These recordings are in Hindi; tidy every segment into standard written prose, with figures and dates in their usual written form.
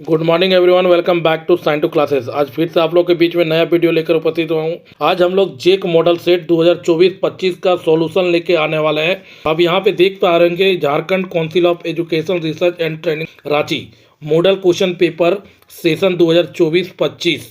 Good morning everyone, welcome back to sign to classes. आज फिर से आप लोग के बीच में नया वीडियो लेकर उपस्थित हुआ हूँ। आज हम लोग जेक मॉडल सेट 2024-25 का सॉल्यूशन लेके आने वाले हैं। आप यहाँ पे देख पा रहे होंगे Jharkhand council of education research and training Ranchi model question paper session 2024-25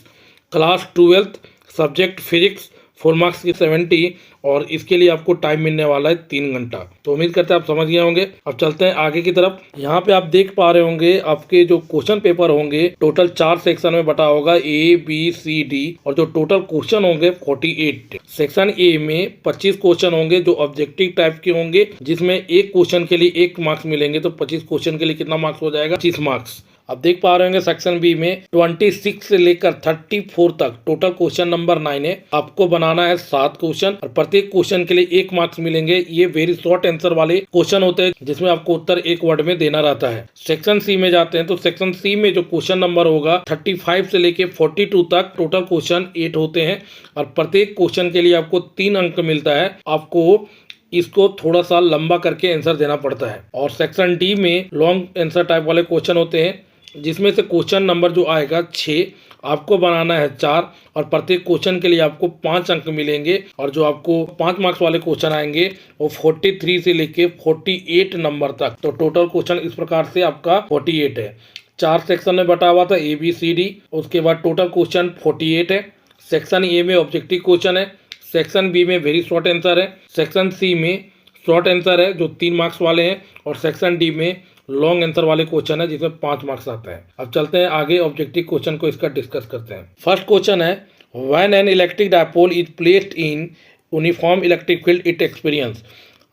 class 12th subject physics 4 marks की 70 और इसके लिए आपको टाइम मिलने वाला है 3 घंटा। तो उम्मीद करते हैं आप समझ गए होंगे। अब चलते हैं आगे की तरफ। यहाँ पे आप देख पा रहे होंगे आपके जो क्वेश्चन पेपर होंगे टोटल 4 सेक्शन में बटा होगा, ए बी सी डी, और जो टोटल क्वेश्चन होंगे 48। सेक्शन ए में 25 क्वेश्चन होंगे जो ऑब्जेक्टिव टाइप के होंगे, जिसमें एक क्वेश्चन के लिए 1 मार्क्स मिलेंगे। तो 25 क्वेश्चन के लिए कितना मार्क्स हो जाएगा? 25 मार्क्स। आप देख पा रहे होंगे सेक्शन बी में 26 से लेकर 34 तक टोटल क्वेश्चन नंबर 9 है। आपको बनाना है 7 क्वेश्चन और प्रत्येक क्वेश्चन के लिए 1 मार्क्स मिलेंगे। ये वेरी शॉर्ट आंसर वाले क्वेश्चन होते हैं जिसमें आपको उत्तर 1 वर्ड में देना रहता है। सेक्शन सी में जाते हैं तो सेक्शन सी में जो क्वेश्चन नंबर होगा 35 से लेकर 42 तक टोटल क्वेश्चन 8 होते हैं और प्रत्येक क्वेश्चन के लिए आपको 3 अंक मिलता है। आपको इसको थोड़ा सा लंबा करके आंसर देना पड़ता है। और सेक्शन डी में लॉन्ग आंसर टाइप वाले क्वेश्चन होते हैं, जिसमें से क्वेश्चन नंबर जो आएगा 6, आपको बनाना है 4 और प्रत्येक क्वेश्चन के लिए आपको 5 अंक मिलेंगे। और जो आपको 5 मार्क्स वाले क्वेश्चन आएंगे वो 43 से लेके 48 नंबर तक। तो टोटल क्वेश्चन इस प्रकार से आपका 48 है। 4 सेक्शन में बटा हुआ था, ए बी सी डी। उसके बाद टोटल क्वेश्चन 48 है। सेक्शन ए में ऑब्जेक्टिव क्वेश्चन है, सेक्शन बी में वेरी शॉर्ट आंसर है, सेक्शन सी में शॉर्ट आंसर है जो 3 मार्क्स वाले हैं, और सेक्शन डी में लॉन्ग आंसर वाले क्वेश्चन है जिसमें 5 मार्क्स आता है। अब चलते हैं आगे ऑब्जेक्टिव क्वेश्चन को इसका डिस्कस करते हैं। फर्स्ट क्वेश्चन है, when an electric dipole is placed in uniform electric field it experience.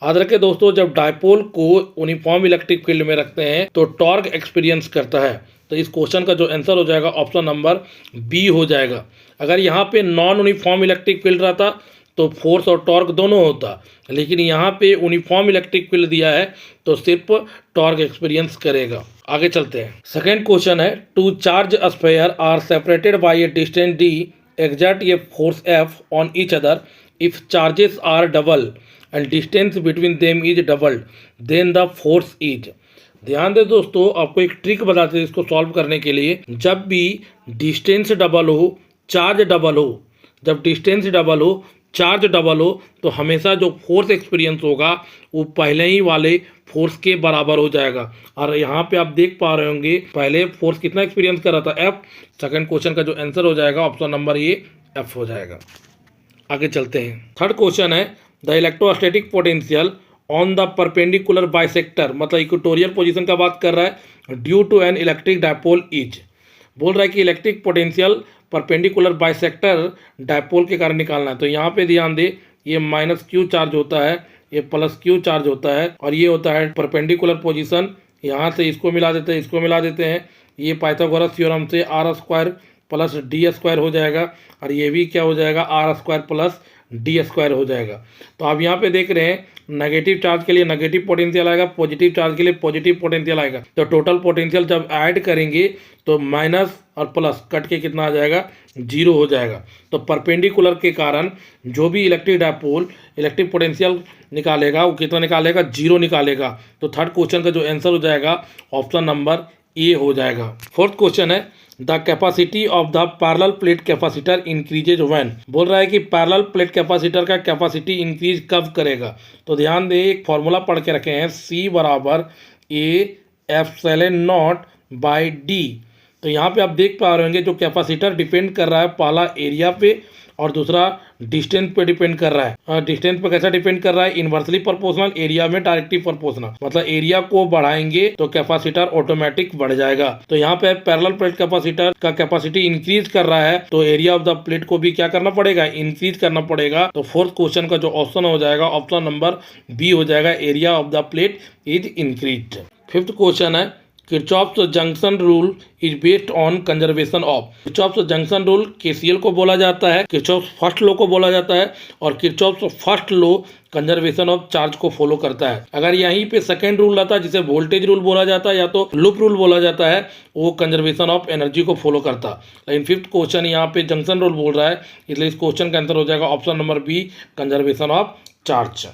याद रखें दोस्तों, जब डायपोल को यूनिफॉर्म इलेक्ट्रिक फील्ड में रखते हैं तो टॉर्क एक्सपीरियंस करता है। तो इस क्वेश्चन का जो आंसर हो जाएगा ऑप्शन नंबर बी हो जाएगा। अगर यहाँ पे नॉन यूनिफॉर्म इलेक्ट्रिक फील्ड रहता तो फोर्स और टॉर्क दोनों होता, लेकिन यहाँ पे यूनिफॉर्म इलेक्ट्रिक फील्ड दिया है तो सिर्फ टॉर्क एक्सपीरियंस करेगा। आगे चलते हैं। सेकेंड क्वेश्चन है, two charge sphere are separated by a distance D exert a force F on each other. If charges are double and distance between them is doubled, then the force is। ध्यान दे दोस्तों, आपको एक ट्रिक बताते हैं इसको सॉल्व करने के लिए। जब भी डिस्टेंस डबल हो, चार्ज डबल हो, जब डिस्टेंस डबल हो, चार्ज डबल हो, तो हमेशा जो फोर्स एक्सपीरियंस होगा वो पहले ही वाले फोर्स के बराबर हो जाएगा। और यहाँ पे आप देख पा रहे होंगे पहले फोर्स कितना एक्सपीरियंस कर रहा था? एफ। सेकंड क्वेश्चन का जो आंसर हो जाएगा ऑप्शन नंबर ए एफ हो जाएगा। आगे चलते हैं। थर्ड क्वेश्चन है, the electrostatic potential on the perpendicular bisector, मतलब इक्वेटोरियल पोजीशन का बात कर रहा है, due to an electric dipole is. बोल रहा है कि electric potential perpendicular bisector dipole के कारण निकालना है। तो यहाँ पे ध्यान दे, ये माइनस क्यू चार्ज होता है, ये प्लस क्यू चार्ज होता है, और ये होता है परपेंडिकुलर पोजीशन। यहाँ से इसको मिला देते हैं, इसको मिला देते हैं, ये पाइथागोरस थ्योरम से R square plus D square हो जाएगा, और ये भी क्या हो जाएगा? R square plus D square हो जाएगा। तो आप यहाँ पे देख रहे हैं नेगेटिव चार्ज के लिए नेगेटिव पोटेंशियल आएगा, पॉजिटिव चार्ज के लिए पॉजिटिव पोटेंशियल आएगा। तो टोटल पोटेंशियल जब ऐड करेंगे तो माइनस और प्लस कट के कितना आ जाएगा? 0 हो जाएगा। तो परपेंडिकुलर के कारण जो भी इलेक्ट्रिक डायपोल इलेक्ट्रिक पोटेंशियल निकालेगा वो कितना निकालेगा? 0 निकालेगा। तो थर्ड क्वेश्चन का जो आंसर हो जाएगा ऑप्शन नंबर ए हो जाएगा। फोर्थ क्वेश्चन है, the capacity of the parallel plate capacitor increases when. बोल रहा है कि पैरेलल प्लेट कैपेसिटर का कैपेसिटी इंक्रीज कब करेगा? तो ध्यान दे, एक फॉर्मूला पढ़ के रखे हैं, C बराबर A epsilon not by D. तो यहाँ पे आप देख पा रहे होंगे जो कैपेसिटर डिपेंड कर रहा है, पहला एरिया पे और दूसरा डिस्टेंस पे डिपेंड कर रहा है। डिस्टेंस पे कैसा डिपेंड कर रहा है? इनवर्सली प्रोपोर्शनल, एरिया में डायरेक्टली प्रोपोर्शनल। मतलब एरिया को बढ़ाएंगे तो कैपेसिटर ऑटोमेटिक बढ़ जाएगा। तो यहाँ पे पैरेलल प्लेट कैपेसिटर का कैपेसिटी इंक्रीज कर रहा है तो एरिया ऑफ द प्लेट को भी क्या करना पड़ेगा? इंक्रीज करना पड़ेगा। तो फोर्थ क्वेश्चन का जो ऑप्शन हो जाएगा ऑप्शन नंबर बी हो जाएगा, area of the plate is increase. Fifth question है, Kirchhoff's junction rule is based on conservation of. Kirchhoff's junction rule KCL को बोला जाता है, किरचॉफ्स फर्स्ट लॉ को बोला जाता है, और Kirchhoff's first law conservation of charge को फॉलो करता है। अगर यहीं पे सेकंड रूल रहता है जिसे वोल्टेज रूल बोला जाता है या तो लूप रूल बोला जाता है, वो कंजर्वेशन ऑफ एनर्जी को फॉलो करता। लेकिन फिफ्थ क्वेश्चन यहाँ पे जंक्शन रूल बोल रहा है, इसलिए इस क्वेश्चन का आंसर हो जाएगा option number B, conservation of charge.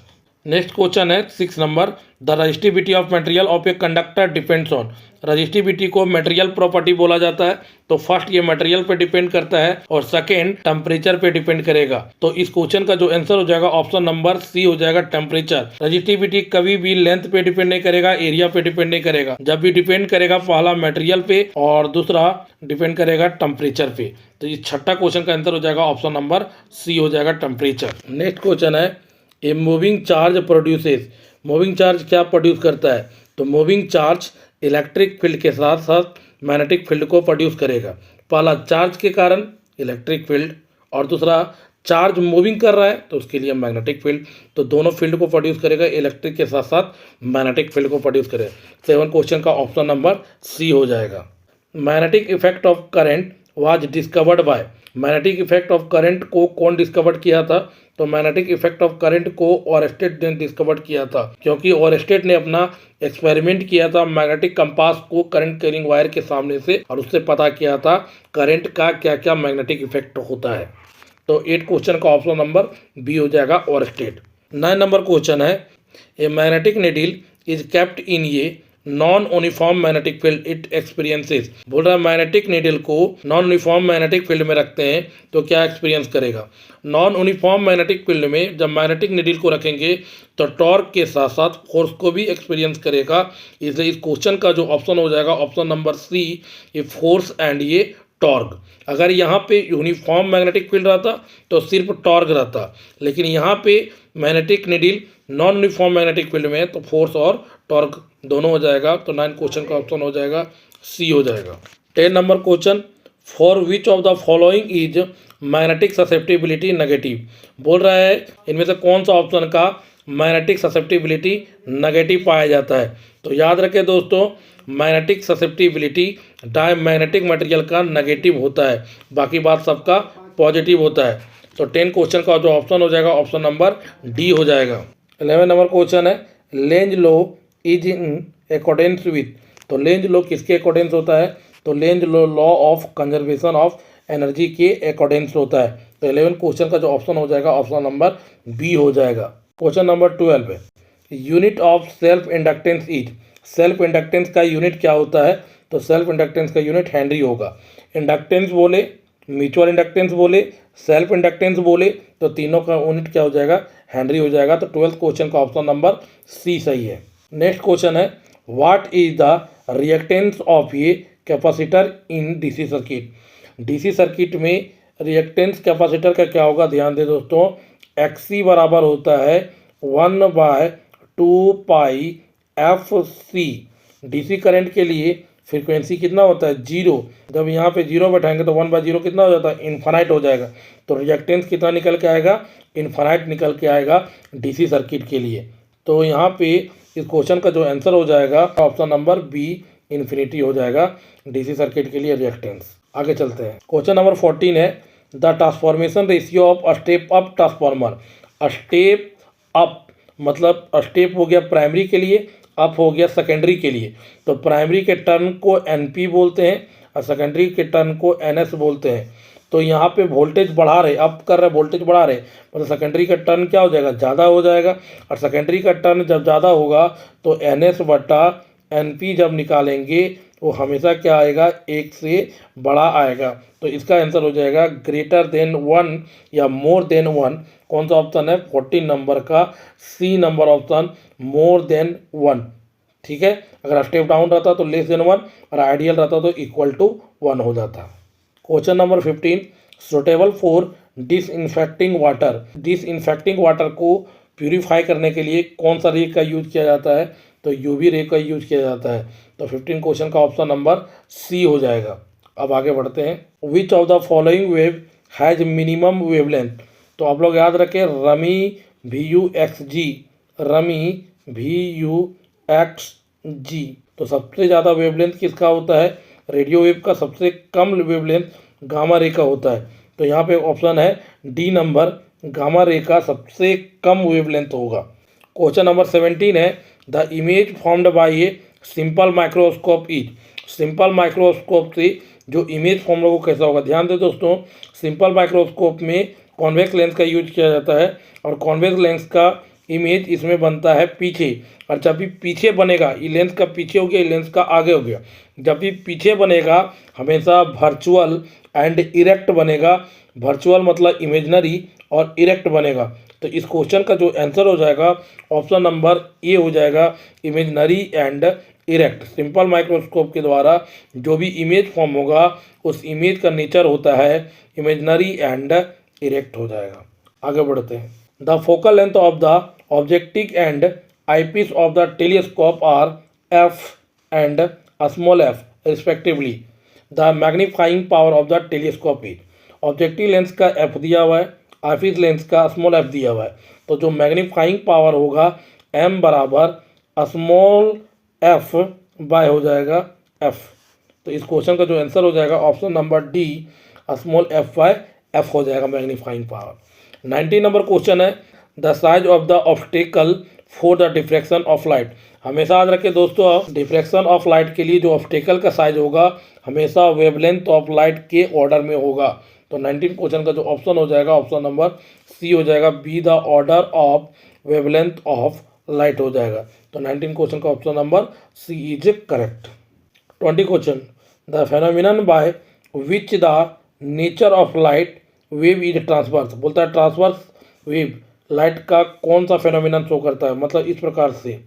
Next question है 6 number, the resistivity of material of a conductor depends on. Resistivity को मटेरियल प्रॉपर्टी बोला जाता है। तो फर्स्ट ये मटेरियल पे डिपेंड करता है और सेकेंड टेम्परेचर पे डिपेंड करेगा। तो इस क्वेश्चन का जो आंसर हो जाएगा ऑप्शन नंबर सी हो जाएगा, टेम्परेचर। रजिस्टिविटी कभी भी लेंथ पे डिपेंड नहीं करेगा, एरिया पे डिपेंड नहीं करेगा। जब भी डिपेंड करेगा पहला मटेरियल पे और दूसरा डिपेंड करेगा टेम्परेचर पे। तो ये छठा क्वेश्चन का आंसर हो जाएगा ऑप्शन नंबर सी हो जाएगा, टेम्परेचर। नेक्स्ट क्वेश्चन है, a moving charge produces. Moving charge क्या प्रोड्यूस करता है? तो मूविंग चार्ज इलेक्ट्रिक फील्ड के साथ साथ मैग्नेटिक फील्ड को प्रोड्यूस करेगा। पहला चार्ज के कारण इलेक्ट्रिक फील्ड और दूसरा चार्ज मूविंग कर रहा है तो उसके लिए मैग्नेटिक फील्ड। तो दोनों फील्ड को प्रोड्यूस करेगा, इलेक्ट्रिक के साथ साथ मैग्नेटिक फील्ड को प्रोड्यूस करेगा। 7 क्वेश्चन का ऑप्शन नंबर सी हो जाएगा। Magnetic effect of current was discovered by. Magnetic effect of current को कौन डिस्कवर किया था? तो मैग्नेटिक इफेक्ट ऑफ करंट को ओरस्टेड ने डिस्कवर किया था, क्योंकि ओरस्टेड ने अपना एक्सपेरिमेंट किया था मैग्नेटिक कंपास को करंट कैरिंग वायर के सामने से और उससे पता किया था करंट का क्या क्या मैग्नेटिक इफेक्ट होता है। तो 8 क्वेश्चन का ऑप्शन नंबर बी हो जाएगा, ओरस्टेड। 9 नंबर क्वेश्चन है, a magnetic needle is kept in a non uniform magnetic field it experiences. बोल रहा है मैग्नेटिक नीडल को नॉन यूनिफॉर्म मैग्नेटिक फील्ड में रखते हैं तो क्या एक्सपीरियंस करेगा? नॉन यूनिफॉर्म मैग्नेटिक फील्ड में जब मैग्नेटिक नीडल को रखेंगे तो टॉर्क के साथ साथ फोर्स को भी एक्सपीरियंस करेगा। इसलिए इस क्वेश्चन का जो ऑप्शन हो जाएगा ऑप्शन नंबर सी, ये फोर्स एंड ये टॉर्क। अगर यहाँ पे यूनिफॉर्म मैग्नेटिक फील्ड रहता तो सिर्फ टॉर्क रहता, लेकिन यहाँ पे magnetic needle non uniform magnetic field में है तो फोर्स और टॉर्क दोनों हो जाएगा। तो 9 क्वेश्चन का ऑप्शन हो जाएगा सी हो जाएगा। 10 number question, for which of the following is magnetic susceptibility negative. बोल रहा है इनमें से कौन सा ऑप्शन का मैग्नेटिक ससेप्टिबिलिटी नेगेटिव पाया जाता है? तो याद रखें दोस्तों, मैग्नेटिक ससेप्टिबिलिटी डायमैग्नेटिक मटेरियल का नेगेटिव होता है, बाकी बात सबका पॉजिटिव होता है। तो 10 क्वेश्चन का जो ऑप्शन हो जाएगा ऑप्शन नंबर डी हो जाएगा। 11 नंबर क्वेश्चन है, Lenz law is in accordance with. तो लेंज लॉ किसके अकॉर्डेंस होता है? तो Lenz law of conservation of energy के अकॉर्डेंस होता है। तो 11 क्वेश्चन का जो ऑप्शन हो जाएगा ऑप्शन नंबर बी हो जाएगा। क्वेश्चन नंबर 12 है, unit of self inductance is. Self inductance का यूनिट क्या होता है? तो सेल्फ इंडक्टेंस का यूनिट हेनरी होगा। इंडक्टेंस बोले, म्यूचुअल इंडक्टेंस बोले, सेल्फ इंडक्टेंस बोले तो तीनों का यूनिट क्या हो जाएगा? हेनरी हो जाएगा। तो 12th क्वेश्चन का ऑप्शन नंबर सी सही है। नेक्स्ट क्वेश्चन है, what is the reactance of a capacitor in DC circuit. DC circuit में रिएक्टेंस कैपेसिटर का क्या होगा? ध्यान दे दोस्तों, एक्सी बराबर होता है 1/2 पाई एफ सी। डीसी करंट के लिए फ्रीक्वेंसी कितना होता है? 0। जब यहाँ पे 0 बैठाएंगे तो 1/0 कितना हो जाता है? इन्फानाइट हो जाएगा। तो रिएक्टेंस कितना निकल के आएगा? इन्फानाइट निकल के आएगा डीसी सर्किट के लिए। तो यहाँ पे इस क्वेश्चन का जो आंसर हो जाएगा ऑप्शन नंबर बी, इन्फिनिटी हो जाएगा डीसी सर्किट के लिए रिएक्टेंस। आगे चलते हैं। क्वेश्चन नंबर 14 है, the transformation ratio of a step up transformer. Step up मतलब स्टेप हो गया प्राइमरी के लिए, अप हो गया सेकेंडरी के लिए। तो प्राइमरी के टर्न को एनपी बोलते हैं और सेकेंडरी के टर्न को एनएस बोलते हैं। तो यहाँ पे वोल्टेज बढ़ा रहे, अप कर रहे, वोल्टेज बढ़ा रहे, मतलब सेकेंडरी का टर्न क्या हो जाएगा? ज़्यादा हो जाएगा। और सेकेंडरी का टर्न जब ज़्यादा होगा तो एनएस बटा एनपी जब निकालेंगे वो हमेशा क्या आएगा? 1 से बड़ा आएगा। तो इसका आंसर हो जाएगा ग्रेटर देन 1 या मोर देन 1। कौन सा ऑप्शन है? 14 नंबर का C number option, more than 1। ठीक है, अगर स्टेप डाउन रहता तो लेस देन 1 और आइडियल रहता तो इक्वल टू 1 हो जाता। Question number 15, suitable for disinfecting water. Disinfecting water को प्यूरिफाई करने के लिए कौन सा रे का यूज किया जाता है? तो यूवी रे का यूज किया जाता है। तो 15 क्वेश्चन का ऑप्शन नंबर सी हो जाएगा। अब आगे बढ़ते हैं। Which of the following wave has minimum wavelength. तो आप लोग याद रखें, रमी VUXG, रमी VUXG। तो सबसे ज़्यादा वेवलेंथ किसका होता है? रेडियो वेव का सबसे कम वेवलेंथ गामा रे का होता है। तो यहाँ पे ऑप्शन है डी नंबर, गामा रे का सबसे कम वेवलेंथ होगा। क्वेश्चन नंबर 17 है, the image formed by a simple microscope is. Simple microscope से जो इमेज फॉर्म होगा कैसा होगा? ध्यान दे दोस्तों, सिंपल माइक्रोस्कोप में कॉन्वेक्स लेंस का यूज किया जाता है और कॉन्वेक्स लेंस का इमेज इसमें बनता है पीछे, और जब भी पीछे बनेगा, ये लेंस का पीछे हो गया, ये लेंस का आगे हो गया, जब भी पीछे बनेगा हमेशा वर्चुअल एंड इरेक्ट बनेगा। वर्चुअल मतलब इमेजनरी और इरेक्ट बनेगा। तो इस क्वेश्चन का जो आंसर हो जाएगा ऑप्शन नंबर ए हो जाएगा, imaginary and erect. Simple microscope के द्वारा जो भी इमेज फॉर्म होगा उस इमेज का नेचर होता है इमेजनरी एंड इरेक्ट हो जाएगा। आगे बढ़ते हैं। The focal length of the objective and eyepiece of the telescope R F and small F respectively. The magnifying power of the telescope is. Objective lens का एफ दिया हुआ है, आईपीस लेंस का स्मॉल एफ दिया हुआ है, तो जो मैग्नीफाइंग पावर होगा एम बराबर स्मॉल एफ बाय हो जाएगा एफ। तो इस क्वेश्चन का जो आंसर हो जाएगा option number D, small F by F हो जाएगा मैग्नीफाइंग पावर। 19 नंबर क्वेश्चन है, the size of the obstacle for the diffraction of light. हमेशा याद रखें दोस्तों, डिफ्रैक्शन ऑफ लाइट के लिए जो ऑब्स्टेकल का साइज होगा हमेशा वेवलेंथ ऑफ लाइट के ऑर्डर में होगा। तो 19 क्वेश्चन का जो ऑप्शन हो जाएगा ऑप्शन नंबर सी हो जाएगा, be the order of wavelength of light हो जाएगा। तो 19 क्वेश्चन का option number C is correct. 20 question, the phenomenon by which the nature of light wave is transverse. बोलता है ट्रांसवर्स वेव लाइट का कौन सा फेनोमिनन शो करता है, मतलब इस प्रकार से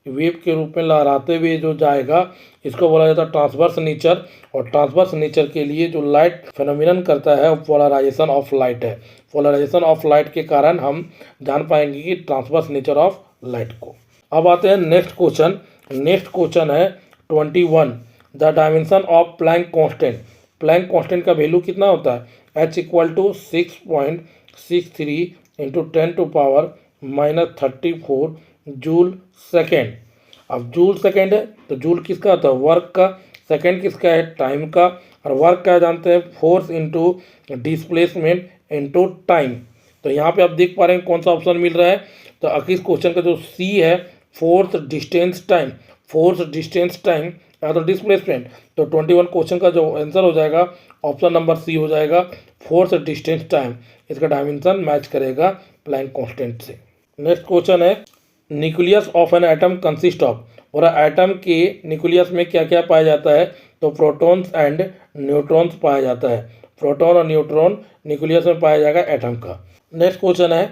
वेव के रूप में लहराते हुए जो जाएगा इसको बोला जाता है ट्रांसवर्स नेचर। और ट्रांसवर्स नेचर के लिए जो लाइट फेनोमिनन करता है वो पोलराइजेशन ऑफ लाइट है। पोलराइजेशन ऑफ लाइट के कारण हम जान पाएंगे कि ट्रांसवर्स नेचर ऑफ लाइट को। अब आते हैं नेक्स्ट क्वेश्चन। नेक्स्ट क्वेश्चन है 21, the dimension of Planck constant. Planck constant का वैल्यू कितना होता है, h equal to 6.63 into 10⁻⁻34 joule second. अब जूल सेकेंड है तो जूल किसका होता है, वर्क का, सेकेंड किसका है, टाइम का, और वर्क क्या जानते हैं, force into displacement into time. तो यहाँ पे आप देख पा रहे हैं कौन सा ऑप्शन मिल रहा है, तो इस क्वेश्चन का जो सी है force distance time, force distance time या तो डिस्प्लेसमेंट। तो 21 क्वेश्चन का जो आंसर हो जाएगा ऑप्शन नंबर सी हो जाएगा, फोर्स डिस्टेंस टाइम। इसका डायमेंशन मैच करेगा प्लैंक कांस्टेंट से। नेक्स्ट क्वेश्चन है, nucleus of an atom consist of. और एटम के न्यूक्लियस में क्या क्या पाया जाता है, तो प्रोटॉन्स एंड न्यूट्रॉन्स पाया जाता है। प्रोटॉन और न्यूट्रॉन न्यूक्लियस में पाया जाएगा एटम का। नेक्स्ट क्वेश्चन है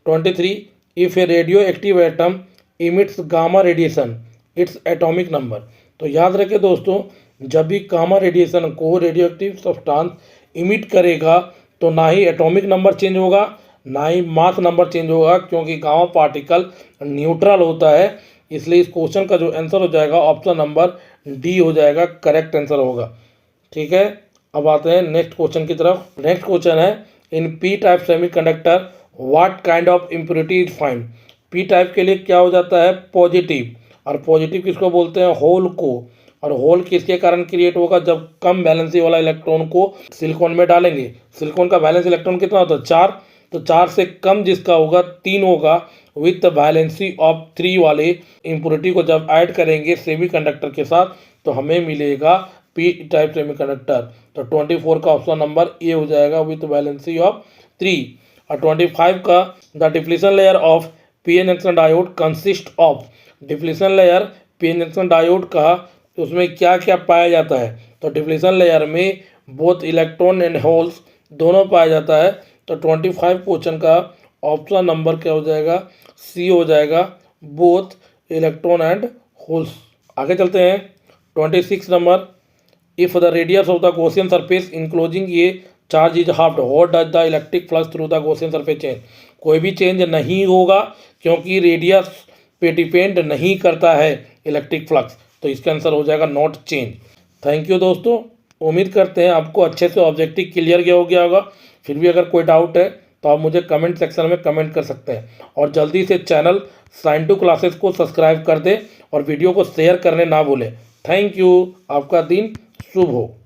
23, if A radio active atom emits gamma radiation its atomic number. तो याद रखें दोस्तों, जब भी गामा रेडिएशन को रेडियो एक्टिव सब्सटेंस इमिट करेगा तो ना ही एटॉमिक नंबर चेंज होगा ना ही मास नंबर चेंज होगा, क्योंकि गामा पार्टिकल न्यूट्रल होता है। इसलिए इस क्वेश्चन का जो आंसर हो जाएगा ऑप्शन नंबर डी हो जाएगा, करेक्ट आंसर होगा। ठीक है, अब आते हैं नेक्स्ट क्वेश्चन की तरफ। नेक्स्ट क्वेश्चन है, in P type semiconductor what kind of impurity is find. P type के लिए क्या हो जाता है, पॉजिटिव, और पॉजिटिव किसको बोलते हैं, होल को। और होल किसके कारण क्रिएट होगा, जब कम वैलेंसी वाला इलेक्ट्रॉन को सिलिकॉन में डालेंगे। सिलिकॉन का वैलेंस इलेक्ट्रॉन कितना होता है, 4, तो 4 से कम जिसका होगा 3 होगा। विथ वैलेंसी ऑफ 3 वाले इम्प्योरिटी को जब ऐड करेंगे सेमीकंडक्टर के साथ तो हमें मिलेगा पी टाइप सेमीकंडक्टर। तो 24 का ऑप्शन नंबर ए हो जाएगा, विथ वैलेंसी ऑफ 3। और 25 का, the depletion layer of PN junction diode consist of. Depletion layer PN junction diode का उसमें क्या क्या पाया जाता है, तो डिप्लीशन लेयर में बोथ इलेक्ट्रॉन एंड होल्स दोनों पाया जाता है। तो 25 क्वेश्चन का ऑप्शन नंबर क्या हो जाएगा, सी हो जाएगा, बोथ इलेक्ट्रॉन एंड होल्स। आगे चलते हैं 26 number, if the radius of the Gaussian surface enclosing ये charge is halved what does the electric flux through the Gaussian surface change. कोई भी चेंज नहीं होगा क्योंकि रेडियस पे डिपेंड नहीं करता है इलेक्ट्रिक फ्लक्स, तो इसका आंसर हो जाएगा नॉट चेंज। थैंक यू दोस्तों, उम्मीद करते हैं आपको अच्छे से ऑब्जेक्टिव क्लियर गया होगा। फिर भी अगर कोई डाउट है तो आप मुझे कमेंट सेक्शन में कमेंट कर सकते हैं, और जल्दी से चैनल साइन टू क्लासेस को सब्सक्राइब कर दें और वीडियो को शेयर करने ना भूलें। थैंक यू, आपका दिन शुभ हो।